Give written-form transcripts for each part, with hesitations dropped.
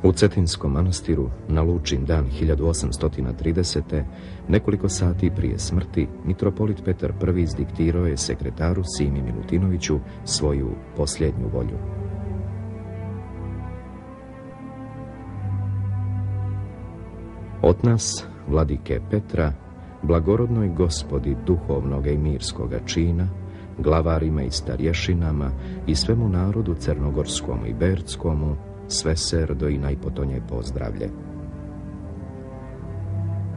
U Cetinskom manastiru, na Lučin dan 1830. nekoliko sati prije smrti, mitropolit Petar I izdiktirao je sekretaru Simi Milutinoviću svoju posljednju volju. Od nas, vladike Petra, blagorodnoj gospodi duhovnoga i mirskoga čina, glavarima i starješinama i svemu narodu crnogorskom i berckomu, sve serdo i najpotonje pozdravlje.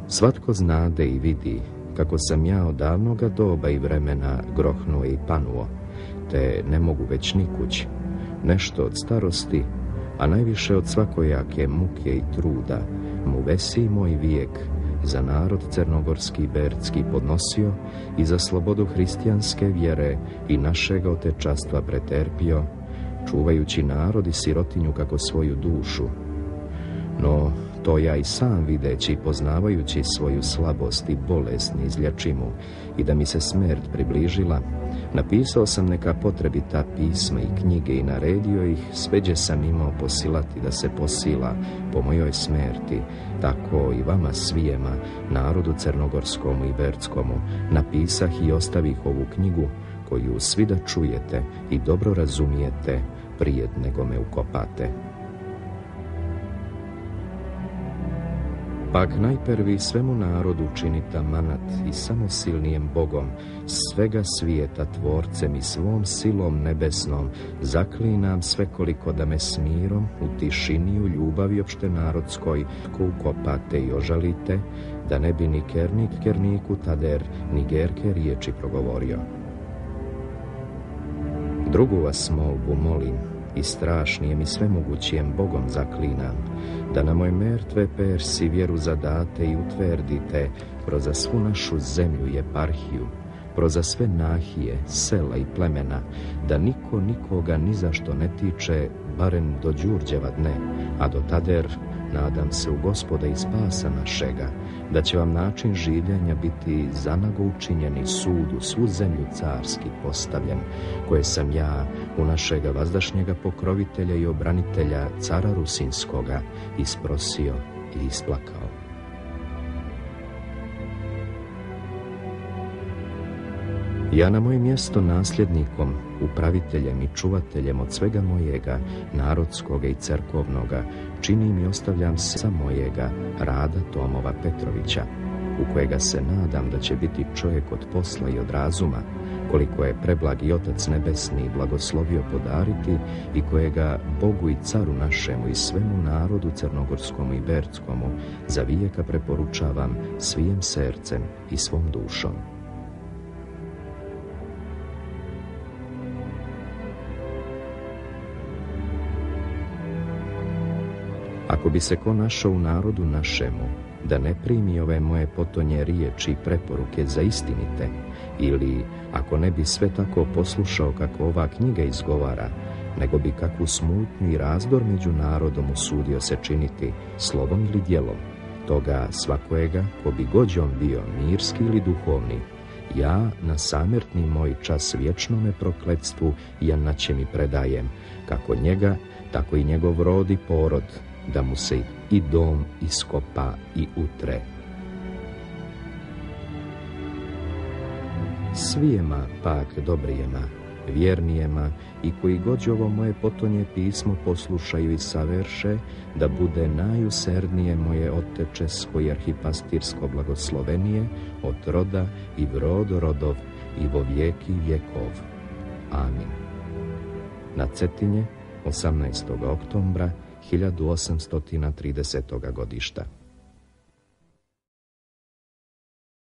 Svatko znade i vidi kako sam ja od davnoga doba i vremena grohnuo i panuo, te ne mogu već nikuć, nešto od starosti, a najviše od svakojake muke i truda, mu vesi moj vijek za narod crnogorski i bercki podnosio i za slobodu hristijanske vjere i našega otečastva preterpio, čuvajući narod i sirotinju kako svoju dušu. No, to ja i sam videći i poznavajući svoju slabost i bolest neizlječimu i da mi se smrt približila, napisao sam neka potrebita pisma i knjige i naredio ih, sveđe sam imao posilati da se posila po mojoj smrti, tako i vama svijema, narodu crnogorskom i berckomu, napisah i ostavih ovu knjigu, koju svi da čujete i dobro razumijete prije nego me ukopate. Pak najprvi svemu narodu činita manat i samo silnijem Bogom, svega svijeta tvorcem i svom silom nebesnom, zaklinam svekoliko da me s mirom, u tišini, u ljubavi opšte narodskoj, ko ukopate i ožalite, da ne bi ni kernik kerniku tader, ni gerke riječi progovorio. Drugu vas molbu molim, i strašnijem i svemogućijem Bogom zaklinam, da na moj mrtve persi vjeru zadate i utvrdite proza svu našu zemlju i eparhiju, proza sve nahije, sela i plemena, da niko nikoga ni zašto ne tiče, barem do Đurđeva dne, a do tader nadam se u Gospoda i spasa našega, da će vam način življenja biti zanago učinjeni sudu, svu zemlju carski postavljen, koje sam ja u našega vazdašnjega pokrovitelja i obranitelja cara Rusinskoga isprosio i isplakao. Ja na moje mjesto nasljednikom, upraviteljem i čuvateljem od svega mojega, narodskoga i cerkovnoga, činim i ostavljam sa mojega Rada Tomova Petrovića, u kojega se nadam da će biti čovjek od posla i od razuma, koliko je preblagi Otac Nebesni blagoslovio podariti i kojega Bogu i caru našemu i svemu narodu crnogorskom i berckomu za vijeka preporučavam svijem srcem i svom dušom. Ako bi se ko našao u narodu našemu, da ne primi ove moje potonje riječi i preporuke za istinite, ili ako ne bi sve tako poslušao kako ova knjiga izgovara, nego bi kakvu smutnju i razdor među narodom usudio se činiti, slovom ili djelom, toga svakojega, ko bi gođom bio mirski ili duhovni, ja na samrtni moj čas vječnome prokletstvu Janaće mi predajem, kako njega, tako i njegov rod i porod, da mu se i dom iskopa i utre. Svijema pak dobrijema, vjernijema i koji god ovo moje potonje pismo poslušaju i saverše, da bude najuserdnije moje otečesko i arhipastirsko blagoslovenije od roda i v rod rodov i vo vijeki vjekov. Amin. Na Cetinje, 18. oktobra 1830. godišta.